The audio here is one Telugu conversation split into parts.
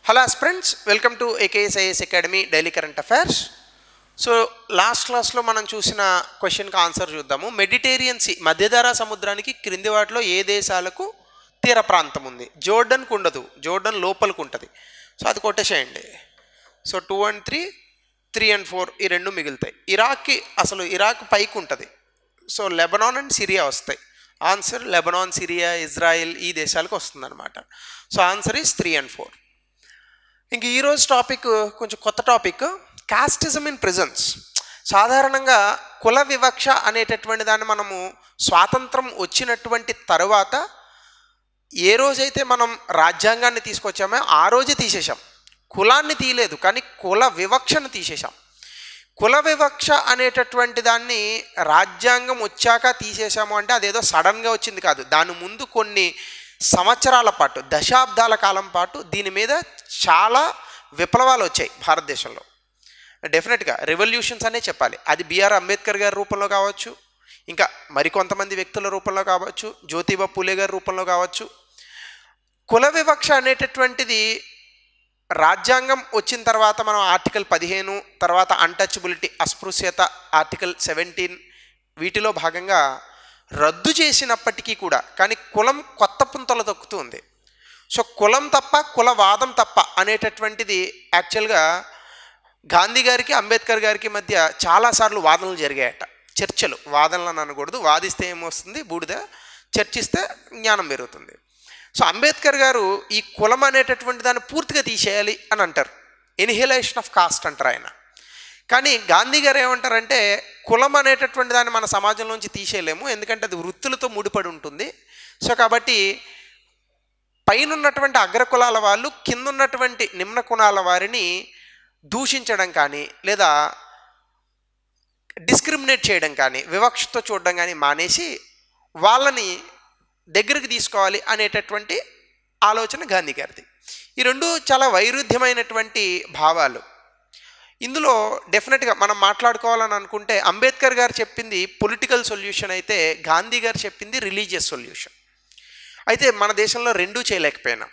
Hello aspirants, welcome to AKSIS Academy Daily Current Affairs. So last క్లాస్లో మనం చూసిన క్వశ్చన్కి ఆన్సర్ చూద్దాము. మెడిటేరియన్ సీ మధ్యధరా సముద్రానికి క్రింది వాటిలో ఏ దేశాలకు తీర ప్రాంతం ఉంది? జోర్డన్కు ఉండదు, జోర్డన్ లోపలికి ఉంటుంది. సో అది కొట్టేసేయండి. సో 2 and 3, 3 and 4 ఈ రెండు మిగులుతాయి. ఇరాక్ పైకి ఉంటుంది. సో లెబనాన్ అండ్ సిరియా వస్తాయి. ఆన్సర్ లెబనాన్, సిరియా, ఇజ్రాయెల్ ఈ దేశాలకు వస్తుందన్నమాట. So answer is 3 and 4. ఇంక ఈరోజు టాపిక్ కొంచెం కొత్త టాపిక్, కాస్టిజం ఇన్ ప్రిజన్స్. సాధారణంగా కుల వివక్ష అనేటటువంటి దాన్ని మనము స్వాతంత్రం వచ్చినటువంటి తరువాత ఏ రోజైతే మనం రాజ్యాంగాన్ని తీసుకొచ్చామో ఆ రోజే తీసేశాం. కులాన్ని తీయలేదు, కానీ కుల వివక్షను తీసేశాం. కుల వివక్ష అనేటటువంటి దాన్ని రాజ్యాంగం వచ్చాక తీసేశాము అంటే అదేదో సడన్గా వచ్చింది కాదు. దాని ముందు కొన్ని సంవత్సరాల పాటు, దశాబ్దాల కాలం పాటు దీని మీద చాలా విప్లవాలు వచ్చాయి భారతదేశంలో. డెఫినెట్గా రెవల్యూషన్స్ అనే చెప్పాలి. అది బిఆర్ అంబేద్కర్ గారి రూపంలో కావచ్చు, ఇంకా మరికొంతమంది వ్యక్తుల రూపంలో కావచ్చు, జ్యోతిబా పూలే గారి రూపంలో కావచ్చు. కుల వివక్ష అనేటటువంటిది రాజ్యాంగం వచ్చిన తర్వాత మనం ఆర్టికల్ 15, తర్వాత అన్టచబిలిటీ, అస్పృశ్యత ఆర్టికల్ 17 వీటిలో భాగంగా రద్దు చేసినప్పటికీ కూడా కానీ కులం కొత్త పుంతలు తొక్కుతుంది. సో కులం తప్ప, కులవాదం తప్ప అనేటటువంటిది యాక్చువల్గా గాంధీ గారికి అంబేద్కర్ గారికి మధ్య చాలాసార్లు వాదనలు జరిగాయట. చర్చలు, వాదనలు అనకూడదు, వాదిస్తే ఏమొస్తుంది బూడిద, చర్చిస్తే జ్ఞానం పెరుగుతుంది. సో అంబేద్కర్ గారు ఈ కులం అనేటటువంటి దాన్ని పూర్తిగా తీసేయాలి అని అంటారు. ఎనిహిలేషన్ ఆఫ్ కాస్ట్ అంటారు ఆయన. కానీ గాంధీ గారు ఏమంటారంటే కులం అనేటటువంటి దాన్ని మన సమాజంలోంచి తీసేయలేము, ఎందుకంటే అది వృత్తులతో ముడిపడి ఉంటుంది. సో కాబట్టి పైన ఉన్నటువంటి అగ్రకులాల వాళ్ళు కింద ఉన్నటువంటి నిమ్న కులాల వారిని దూషించడం కానీ లేదా డిస్క్రిమినేట్ చేయడం కానీ, వివక్షతో చూడడం కానీ మానేసి వాళ్ళని దగ్గరికి తీసుకోవాలి అనేటటువంటి ఆలోచన గాంధీ గారిది. ఈ రెండు చాలా వైరుధ్యమైనటువంటి భావాలు. ఇందులో డెఫినెట్గా మనం మాట్లాడుకోవాలని అనుకుంటే అంబేద్కర్ గారు చెప్పింది పొలిటికల్ సొల్యూషన్ అయితే గాంధీ గారు చెప్పింది రిలీజియస్ సొల్యూషన్. అయితే మన దేశంలో రెండూ చేయలేకపోయినాం.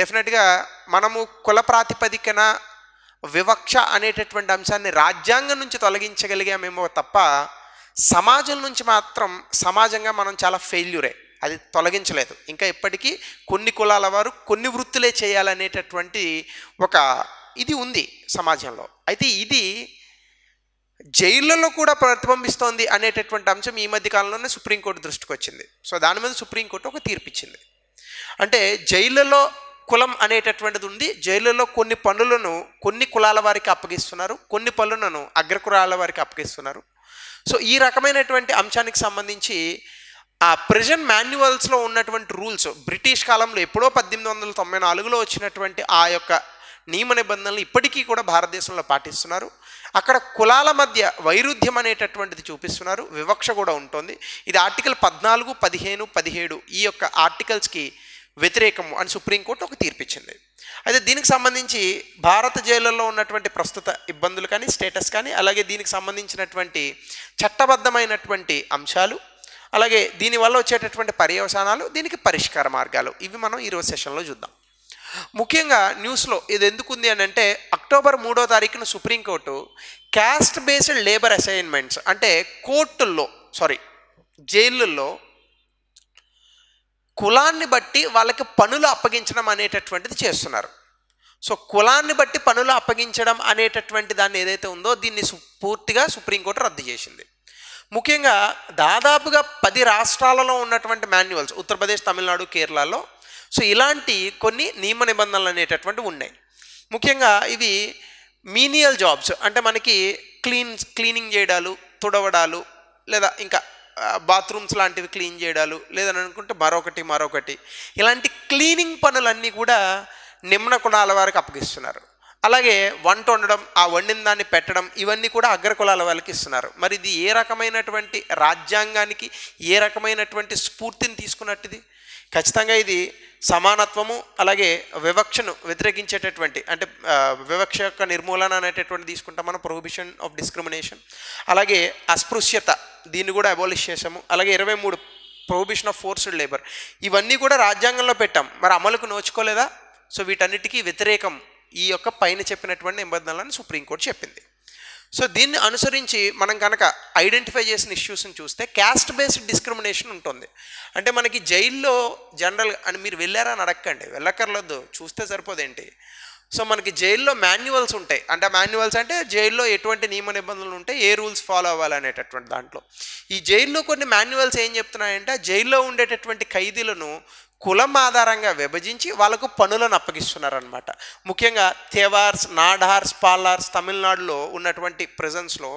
డెఫినెట్గా మనము కుల ప్రాతిపదికన వివక్ష అనేటటువంటి అంశాన్ని రాజ్యాంగం నుంచి తొలగించగలిగామేమో తప్ప సమాజం నుంచి మాత్రం సమాజంగా మనం చాలా ఫెయిల్యూరే, అది తొలగించలేదు. ఇంకా ఇప్పటికీ కొన్ని కులాల వారు కొన్ని వృత్తులే చేయాలనేటటువంటి ఒక ఇది ఉంది సమాజంలో. అయితే ఇది జైళ్ళలో కూడా ప్రతిబింబిస్తోంది అనేటటువంటి అంశం ఈ మధ్య కాలంలోనే సుప్రీంకోర్టు దృష్టికి వచ్చింది. సో దాని మీద సుప్రీంకోర్టు ఒక తీర్పిచ్చింది. అంటే జైళ్ళలో కులం అనేటటువంటిది ఉంది. జైళ్ళలో కొన్ని పనులను కొన్ని కులాల వారికి అప్పగిస్తున్నారు, కొన్ని పనులను అగ్రకులాల వారికి అప్పగిస్తున్నారు. సో ఈ రకమైనటువంటి అంశానికి సంబంధించి ఆ ప్రిజన్ మాన్యువల్స్లో ఉన్నటువంటి రూల్స్ బ్రిటిష్ కాలంలో ఎప్పుడో 1894లో వచ్చినటువంటి ఆ యొక్క నియమ నిబంధనలు ఇప్పటికీ కూడా భారతదేశంలో పాటిస్తున్నారు. అక్కడ కులాల మధ్య వైరుధ్యం అనేటటువంటిది చూపిస్తున్నారు, వివక్ష కూడా ఉంటుంది. ఇది ఆర్టికల్ 14, 15, 17 ఈ యొక్క ఆర్టికల్స్కి వ్యతిరేకము అని సుప్రీంకోర్టు ఒక తీర్పిచ్చింది. అయితే దీనికి సంబంధించి భారత జైళ్ళల్లో ఉన్నటువంటి ప్రస్తుత ఇబ్బందులు కానీ, స్టేటస్ కానీ, అలాగే దీనికి సంబంధించినటువంటి చట్టబద్ధమైనటువంటి అంశాలు, అలాగే దీనివల్ల వచ్చేటటువంటి పర్యవసానాలు, దీనికి పరిష్కార మార్గాలు, ఇవి మనం ఈరోజు సెషన్లో చూద్దాం. ముఖ్యంగా న్యూస్లో ఇది ఎందుకు ఉంది అని అంటే అక్టోబర్ 3వ తారీఖున supreme court caste based labour assignments అంటే జైళ్ళల్లో కులాన్ని బట్టి వాళ్ళకి పనులు అప్పగించడం అనేటటువంటిది చేస్తున్నారు. సో కులాన్ని బట్టి పనులు అప్పగించడం అనేటటువంటి దాన్ని ఏదైతే ఉందో దీన్ని పూర్తిగా సుప్రీంకోర్టు రద్దు చేసింది. ముఖ్యంగా దాదాపుగా 10 రాష్ట్రాలలో ఉన్నటువంటి మాన్యువల్స్, ఉత్తరప్రదేశ్, తమిళనాడు, కేరళలో సో ఇలాంటి కొన్ని నియమ నిబంధనలు అనేటటువంటివి ఉన్నాయి. ముఖ్యంగా ఇవి మీనియల్ జాబ్స్ అంటే మనకి క్లీనింగ్ చేయడాలు, తుడవడాలు, లేదా ఇంకా బాత్రూమ్స్ లాంటివి క్లీన్ చేయడాలు, లేదని అనుకుంటే మరొకటి ఇలాంటి క్లీనింగ్ పనులన్నీ కూడా నిమ్న కులాల వారికి అప్పగిస్తున్నారు. అలాగే వంట వండడం, ఆ వండిన దాన్ని పెట్టడం, ఇవన్నీ కూడా అగ్రకులాల వాళ్ళకి ఇస్తున్నారు. మరి ఇది ఏ రకమైనటువంటి రాజ్యాంగానికి ఏ రకమైనటువంటి స్ఫూర్తిని తీసుకున్నట్టుది? ఖచ్చితంగా ఇది సమానత్వము అలాగే వివక్షను వ్యతిరేకించేటటువంటి అంటే వివక్ష యొక్క నిర్మూలన అనేటటువంటి తీసుకుంటాం మనం, ప్రొహిబిషన్ ఆఫ్ డిస్క్రిమినేషన్. అలాగే అస్పృశ్యత, దీన్ని కూడా అబాలిష్ చేసాము. అలాగే 23 ప్రొహిబిషన్ ఆఫ్ ఫోర్స్డ్ లేబర్, ఇవన్నీ కూడా రాజ్యాంగంలో పెట్టాం. మరి అమలుకు నోచుకోలేదా? సో వీటన్నిటికీ వ్యతిరేకం ఈ యొక్క పైన చెప్పినటువంటి నిబంధనలను సుప్రీంకోర్టు చెప్పింది. సో దీన్ని అనుసరించి మనం కనుక ఐడెంటిఫై చేసిన ఇష్యూస్ని చూస్తే క్యాస్ట్ బేస్డ్ డిస్క్రిమినేషన్ ఉంటుంది. అంటే మనకి జైల్లో జనరల్ అని మీరు వెళ్ళారా అని అడగండి, వెళ్ళక్కర్లేదు, చూస్తే సరిపోదేంటి. సో మనకి జైల్లో మాన్యువల్స్ ఉంటాయి. అంటే మాన్యువల్స్ అంటే జైల్లో ఎటువంటి నియమ నిబంధనలు ఉంటాయి, ఏ రూల్స్ ఫాలో అవ్వాలనేటటువంటి దాంట్లో. ఈ జైల్లో కొన్ని మాన్యువల్స్ ఏం చెప్తున్నాయంటే జైల్లో ఉండేటటువంటి ఖైదీలను కులం ఆధారంగా విభజించి వాళ్ళకు పనులను అప్పగిస్తున్నారనమాట. ముఖ్యంగా తేవార్స్, నాడార్స్, పాలార్స్ తమిళనాడులో ఉన్నటువంటి ప్రిజన్స్లో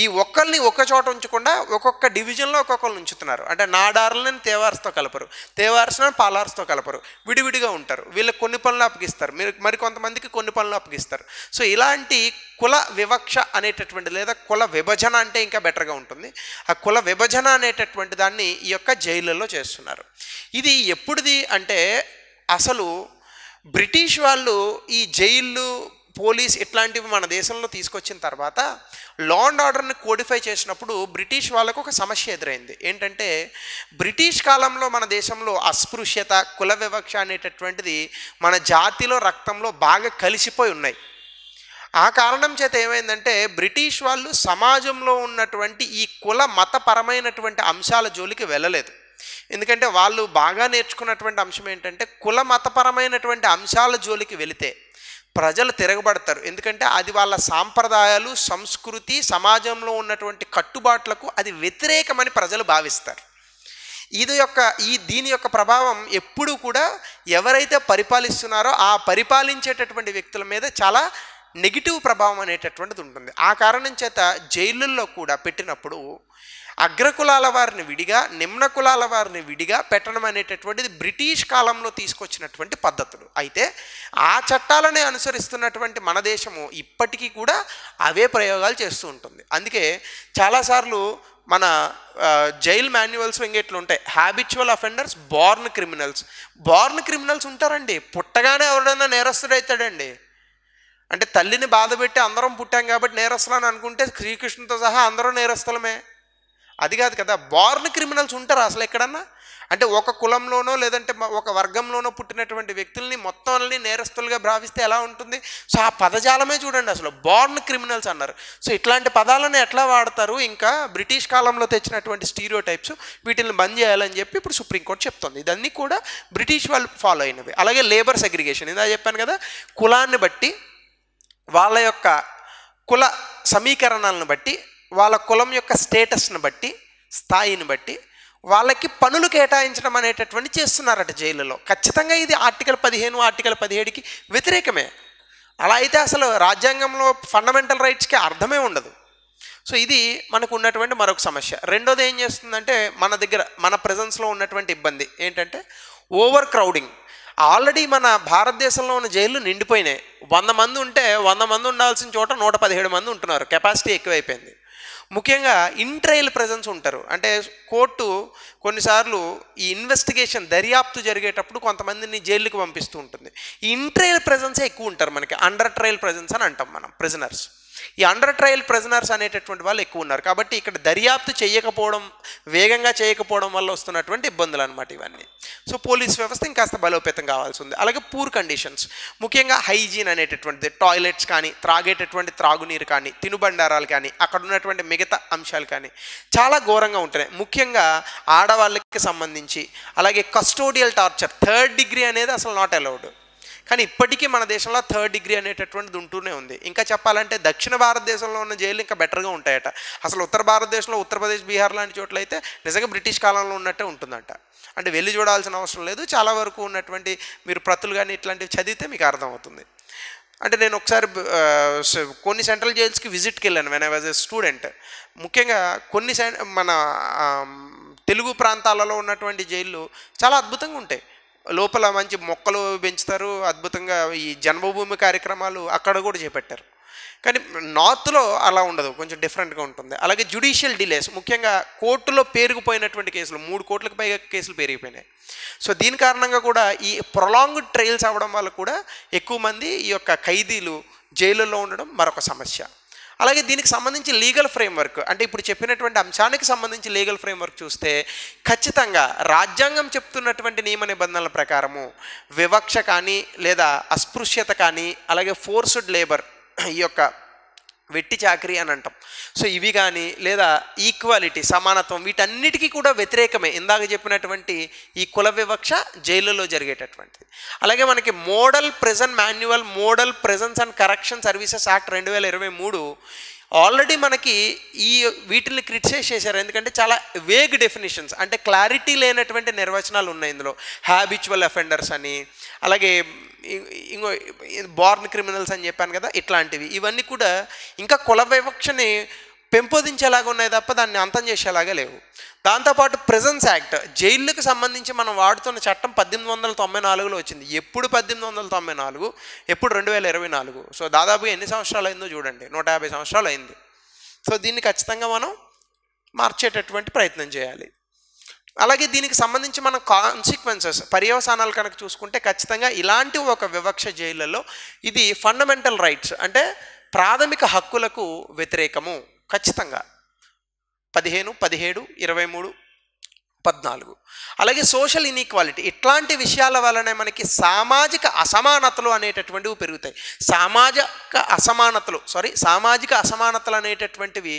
ఈ ఒక్కరిని ఒక చోట ఉంచకుండా ఒక్కొక్క డివిజన్లో ఒక్కొక్కరిని ఉంచుతున్నారు. అంటే నాడార్లని తేవార్స్తో కలపరు, తేవార్స్ని పాలార్స్తో కలపరు, విడివిడిగా ఉంటారు. వీళ్ళకి కొన్ని పనులు అప్పగిస్తారు, మరికొంతమందికి కొన్ని పనులు అప్పగిస్తారు. సో ఇలాంటి కుల వివక్ష అనేటటువంటి లేదా కుల విభజన అంటే ఇంకా బెటర్గా ఉంటుంది. ఆ కుల విభజన అనేటటువంటి దాన్ని ఈ యొక్క జైళ్ళల్లో చేస్తున్నారు. ఇది ఎప్పుడుది అంటే అసలు బ్రిటిష్ వాళ్ళు ఈ జైళ్ళు, పోలీస్ ఇట్లాంటివి మన దేశంలో తీసుకొచ్చిన తర్వాత లా అండ్ ఆర్డర్ని కోడిఫై చేసినప్పుడు బ్రిటిష్ వాళ్ళకు ఒక సమస్య ఎదురైంది. ఏంటంటే బ్రిటిష్ కాలంలో మన దేశంలో అస్పృశ్యత, కుల వివక్ష అనేటటువంటిది మన జాతిలో, రక్తంలో బాగా కలిసిపోయి ఉన్నాయి. ఆ కారణం చేత ఏమైందంటే బ్రిటిష్ వాళ్ళు సమాజంలో ఉన్నటువంటి ఈ కుల మతపరమైనటువంటి అంశాల జోలికి వెళ్ళలేదు. ఎందుకంటే వాళ్ళు బాగా నేర్చుకున్నటువంటి అంశం ఏంటంటే కుల మతపరమైనటువంటి అంశాల జోలికి వెళితే ప్రజలు తిరగబడతారు. ఎందుకంటే అది వాళ్ళ సాంప్రదాయాలు, సంస్కృతి, సమాజంలో ఉన్నటువంటి కట్టుబాట్లకు అది వ్యతిరేకమని ప్రజలు భావిస్తారు. దీని యొక్క ప్రభావం ఎప్పుడూ కూడా ఎవరైతే పరిపాలిస్తున్నారో ఆ పరిపాలించేటటువంటి వ్యక్తుల మీద చాలా నెగిటివ్ ప్రభావం అనేటటువంటిది ఉంటుంది. ఆ కారణం చేత జైళ్ళల్లో కూడా పెట్టినప్పుడు అగ్రకులాల వారిని విడిగా, నిమ్న కులాల వారిని విడిగా పెట్టడం అనేటటువంటిది బ్రిటిష్ కాలంలో తీసుకొచ్చినటువంటి పద్ధతులు. అయితే ఆ చట్టాలనే అనుసరిస్తున్నటువంటి మన దేశము ఇప్పటికీ కూడా అవే ప్రయోగాలు చేస్తూ ఉంటుంది. అందుకే చాలాసార్లు మన జైల్ మాన్యువల్స్ ఇంకెట్లు ఉంటాయి, habitual offenders, Born criminals. Born criminals ఉంటారండి, పుట్టగానే ఎవరైనా నేరస్తుడవుతాడండి. అంటే తల్లిని బాధ పెట్టి అందరం పుట్టాం కాబట్టి నేరస్తులని అనుకుంటే శ్రీకృష్ణుతో సహా అందరూ నేరస్తులమే, అది కాదు కదా. బోర్న్ క్రిమినల్స్ ఉంటారు అసలు ఎక్కడన్నా? అంటే ఒక కులంలోనో లేదంటే ఒక వర్గంలోనో పుట్టినటువంటి వ్యక్తుల్ని మొత్తం అన్ని నేరస్తులుగా భావిస్తే ఎలా ఉంటుంది? సో ఆ పదజాలమే చూడండి, అసలు బోర్న్ క్రిమినల్స్ అన్నారు. సో ఇట్లాంటి పదాలను ఎట్లా వాడతారు? ఇంకా బ్రిటిష్ కాలంలో తెచ్చినటువంటి స్టీరియో టైప్స్, వీటిని బంద్ చేయాలని చెప్పి ఇప్పుడు సుప్రీంకోర్టు చెప్తుంది. ఇదన్నీ కూడా బ్రిటిష్ వాళ్ళు ఫాలో అయినవి. అలాగే లేబర్ సెగ్రిగేషన్, ఇందా చెప్పాను కదా, కులాన్ని బట్టి, వాళ్ళ యొక్క కుల సమీకరణాలను బట్టి, వాళ్ళ కులం యొక్క స్టేటస్ని బట్టి, స్థాయిని బట్టి వాళ్ళకి పనులు కేటాయించడం అనేటటువంటి చేస్తున్నారట జైలులో. ఖచ్చితంగా ఇది ఆర్టికల్ 15, ఆర్టికల్ 17కి వ్యతిరేకమే. అలా అయితే అసలు రాజ్యాంగంలో ఫండమెంటల్ రైట్స్కి అర్థమే ఉండదు. సో ఇది మనకు ఉన్నటువంటి మరొక సమస్య. రెండోది ఏం చేస్తుందంటే మన ప్రెజెన్స్లో ఉన్నటువంటి ఇబ్బంది ఏంటంటే ఓవర్ క్రౌడింగ్. ఆల్రెడీ మన భారతదేశంలో ఉన్న జైళ్ళు నిండిపోయినాయి. 100 మంది ఉంటే 100 మంది ఉండాల్సిన చోట 117 మంది ఉంటున్నారు. కెపాసిటీ ఎక్కువైపోయింది. ముఖ్యంగా ఇంట్రయల్ ప్రెజెన్స్ ఉంటారు. అంటే కోర్టు కొన్నిసార్లు ఈ ఇన్వెస్టిగేషన్, దర్యాప్తు జరిగేటప్పుడు కొంతమందిని జైలుకి పంపిస్తూ ఉంటుంది. ఈ ఇంట్రయల్ ప్రెజెన్సే ఎక్కువ ఉంటారు మనకి. అండర్ ట్రయల్ ప్రెజెన్స్ అని అంటాం మనం ప్రిజనర్స్. ఈ అండర్ ట్రయల్ ప్రిజనర్స్ అనేటటువంటి వాళ్ళు ఎక్కువ ఉన్నారు. కాబట్టి ఇక్కడ దర్యాప్తు చేయకపోవడం, వేగంగా చేయకపోవడం వల్ల వస్తున్నటువంటి ఇబ్బందులు అనమాట ఇవన్నీ. సో పోలీస్ వ్యవస్థ ఇంకాస్త బలోపేతం కావాల్సి ఉంది. అలాగే పూర్ కండిషన్స్, ముఖ్యంగా హైజీన్ అనేటటువంటిది, టాయిలెట్స్ కానీ, త్రాగేటటువంటి త్రాగునీరు కానీ, తినుబండారాలు కానీ, అక్కడ ఉన్నటువంటి మిగతా అంశాలు కానీ చాలా ఘోరంగా ఉంటున్నాయి. ముఖ్యంగా ఆడవాళ్ళకి సంబంధించి. అలాగే కస్టోడియల్ టార్చర్, 3rd డిగ్రీ అనేది అసలు నాట్ అలౌడ్. కానీ ఇప్పటికీ మన దేశంలో 3rd డిగ్రీ అనేటటువంటిది ఉంటూనే ఉంది. ఇంకా చెప్పాలంటే దక్షిణ భారతదేశంలో ఉన్న జైలు ఇంకా బెటర్గా ఉంటాయట. అసలు ఉత్తర భారతదేశంలో ఉత్తరప్రదేశ్, బీహార్ లాంటి చోట్ల అయితే నిజంగా బ్రిటిష్ కాలంలో ఉన్నట్టే ఉంటుందంట. అంటే వెళ్ళి చూడాల్సిన అవసరం లేదు. చాలా వరకు ఉన్నటువంటి మీరు ప్రతులు కానీ ఇట్లాంటివి చదివితే మీకు అర్థమవుతుంది. అంటే నేను ఒకసారి కొన్ని సెంట్రల్ జైల్స్కి విజిట్కి వెళ్ళాను when I was a student. ముఖ్యంగా కొన్ని మన తెలుగు ప్రాంతాలలో ఉన్నటువంటి జైళ్ళు చాలా అద్భుతంగా ఉంటాయి. లోపల మంచి మొక్కలు పెంచుతారు, అద్భుతంగా ఈ జన్మభూమి కార్యక్రమాలు అక్కడ కూడా చేపట్టారు. కానీ నార్త్లో అలా ఉండదు, కొంచెం డిఫరెంట్గా ఉంటుంది. అలాగే జ్యుడిషియల్ డిలేస్, ముఖ్యంగా కోర్టులో పేరుకుపోయినటువంటి కేసులు, 3 కోట్లకు పైగా కేసులు పెరిగిపోయినాయి. సో దీని కారణంగా కూడా ఈ ప్రొలాంగ్డ్ ట్రయల్స్ అవ్వడం వల్ల కూడా ఎక్కువ మంది ఈ యొక్క ఖైదీలు జైలులో ఉండడం మరొక సమస్య. అలాగే దీనికి సంబంధించి లీగల్ ఫ్రేమ్వర్క్, అంటే ఇప్పుడు చెప్పినటువంటి అంశానికి సంబంధించి లీగల్ ఫ్రేమ్వర్క్ చూస్తే ఖచ్చితంగా రాజ్యాంగం చెప్తున్నటువంటి నియమ నిబంధనల ప్రకారము వివక్ష కానీ లేదా అస్పృశ్యత కానీ అలాగే ఫోర్స్డ్ లేబర్, ఈ యొక్క వెట్టి చాకరీ అని అంటాం, సో ఇవి కానీ లేదా ఈక్వాలిటీ సమానత్వం, వీటన్నిటికీ కూడా వ్యతిరేకమే ఇందాక చెప్పినటువంటి ఈ కుల వివక్ష జైళ్ళలో జరిగేటటువంటిది. అలాగే మనకి model present manual model presence and correction services act 2023 already మనకి వీటిని క్రిటిసైజ్ చేశారు. ఎందుకంటే చాలా వేగ్ డెఫినేషన్స్, అంటే క్లారిటీ లేనటువంటి నిర్వచనాలు ఉన్నాయి ఇందులో. హ్యాబిచువల్ అఫెండర్స్ అని, అలాగే ఇంకో బార్న్ క్రిమినల్స్ అని చెప్పాను కదా, ఇట్లాంటివి ఇవన్నీ కూడా ఇంకా కుల వివక్షని పెంపొందించేలాగా ఉన్నాయి తప్ప దాన్ని అంతం చేసేలాగా లేవు. దాంతోపాటు ప్రెజెన్స్ యాక్ట్, జైళ్ళకు సంబంధించి మనం వాడుతున్న చట్టం 1894లో వచ్చింది. ఎప్పుడు 1894, ఎప్పుడు 2024. సో దాదాపుగా ఎన్ని సంవత్సరాలు అయిందో చూడండి, 150 సంవత్సరాలు అయింది. సో దీన్ని ఖచ్చితంగా మనం మార్చేటటువంటి ప్రయత్నం చేయాలి. అలాగే దీనికి సంబంధించి మనం కాన్సిక్వెన్సెస్, పర్యవసానాలు కనుక చూసుకుంటే ఖచ్చితంగా ఇలాంటి ఒక వివక్ష జైళ్ళలో ఇది ఫండమెంటల్ రైట్స్ అంటే ప్రాథమిక హక్కులకు వ్యతిరేకము. ఖచ్చితంగా 15, 17, 23, 14. అలాగే సోషల్ ఇన్ఈక్వాలిటీ, ఇట్లాంటి విషయాల వలనే మనకి సామాజిక అసమానతలు అనేటటువంటివి పెరుగుతాయి. సామాజిక అసమానతలు అనేటటువంటివి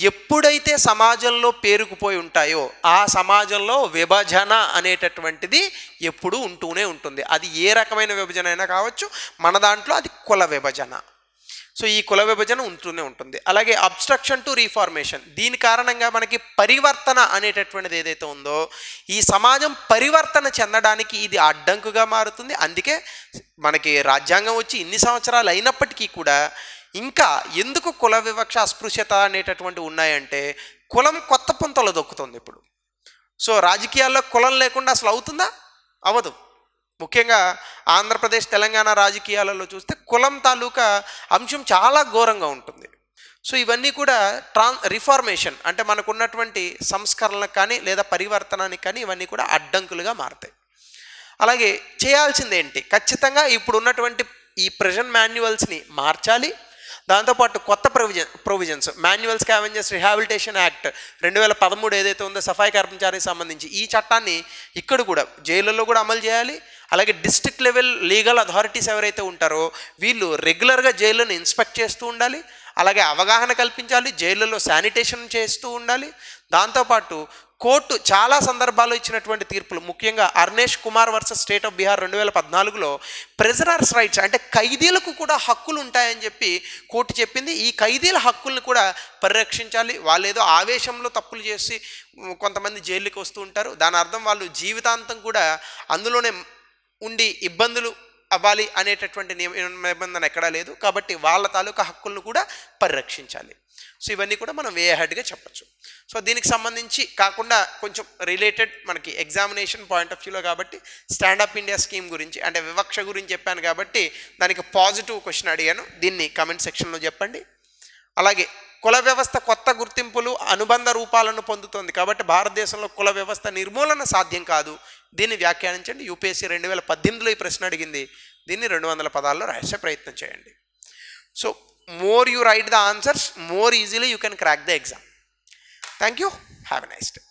ఎప్పుడైతే సమాజంలో పేరుకుపోయి ఉంటాయో ఆ సమాజంలో విభజన అనేటటువంటిది ఎప్పుడూ ఉంటూనే ఉంటుంది. అది ఏ రకమైన విభజన అయినా కావచ్చు, మన దాంట్లో అది కుల విభజన. సో ఈ కుల విభజన ఉంటూనే ఉంటుంది. అలాగే అబ్స్ట్రక్షన్ టు రీఫార్మేషన్, దీని కారణంగా మనకి పరివర్తన అనేటటువంటిది ఏదైతే ఉందో ఈ సమాజం పరివర్తన చెందడానికి ఇది అడ్డంకుగా మారుతుంది. అందుకే మనకి రాజ్యాంగం వచ్చి ఇన్ని సంవత్సరాలు అయినప్పటికీ కూడా ఇంకా ఎందుకు కుల వివక్ష అస్పృశ్యత అనేటటువంటి ఉన్నాయంటే కులం కొత్త పుంతలు దొక్కుతుంది ఇప్పుడు. సో రాజకీయాల్లో కులం లేకుండా అసలు అవుతుందా? అవ్వదు. ముఖ్యంగా ఆంధ్రప్రదేశ్ తెలంగాణ రాజకీయాలలో చూస్తే కులం తాలూకా అంశం చాలా ఘోరంగా ఉంటుంది. సో ఇవన్నీ కూడా రిఫార్మేషన్ అంటే మనకున్నటువంటి సంస్కరణలకు కానీ లేదా పరివర్తనానికి కానీ ఇవన్నీ కూడా అడ్డంకులుగా మారుతాయి. అలాగే చేయాల్సిందేంటి? ఖచ్చితంగా ఇప్పుడు ఉన్నటువంటి ఈ ప్రెజెంట్ మాన్యువల్స్ని మార్చాలి. దాంతోపాటు కొత్త provisions manual scavengers rehabilitation act 2013 ఏదైతే ఉందో సఫాయి కర్మచారికి సంబంధించి ఈ చట్టాన్ని ఇక్కడ కూడా జైళ్ళల్లో కూడా అమలు చేయాలి. అలాగే డిస్ట్రిక్ట్ లెవెల్ లీగల్ అథారిటీస్ ఎవరైతే ఉంటారో వీళ్ళు రెగ్యులర్గా జైళ్ళను ఇన్స్పెక్ట్ చేస్తూ ఉండాలి. అలాగే అవగాహన కల్పించాలి, జైళ్ళలో శానిటేషన్ చేస్తూ ఉండాలి. దాంతోపాటు కోర్టు చాలా సందర్భాల్లో ఇచ్చినటువంటి తీర్పులు, ముఖ్యంగా Arnesh Kumar versus state of Bihar 2014లో ప్రిజనర్స్ రైట్స్ అంటే ఖైదీలకు కూడా హక్కులు ఉంటాయని చెప్పి కోర్టు చెప్పింది. ఈ ఖైదీల హక్కులను కూడా పరిరక్షించాలి. వాళ్ళు ఏదో ఆవేశంలో తప్పులు చేసి కొంతమంది జైలుకి వస్తూ ఉంటారు, దాని అర్థం వాళ్ళు జీవితాంతం కూడా అందులోనే ఉండి ఇబ్బందులు అవ్వాలి అనేటటువంటి నిబంధన ఎక్కడా లేదు. కాబట్టి వాళ్ళ తాలూకా హక్కులను కూడా పరిరక్షించాలి. సో ఇవన్నీ కూడా మనం వే అహెడ్గా చెప్పచ్చు. సో దీనికి సంబంధించి కాకుండా కొంచెం రిలేటెడ్ మనకి ఎగ్జామినేషన్ పాయింట్ ఆఫ్ వ్యూలో కాబట్టి స్టాండప్ ఇండియా స్కీమ్ గురించి అంటే వివక్ష గురించి చెప్పాను కాబట్టి దానికి పాజిటివ్ క్వశ్చన్ అడిగాను, దీన్ని కమెంట్ సెక్షన్లో చెప్పండి. అలాగే కుల వ్యవస్థ కొత్త గుర్తింపులు అనుబంధ రూపాలను పొందుతుంది కాబట్టి భారతదేశంలో కుల వ్యవస్థ నిర్మూలన సాధ్యం కాదు, దీన్ని వ్యాఖ్యానించండి. యూపీఎస్సీ 2018లో ఈ ప్రశ్న అడిగింది, దీన్ని 200 పదాల్లో రాసే ప్రయత్నం చేయండి. So more you write the answers, more easily you can crack the exam. Thank you. Have a nice day.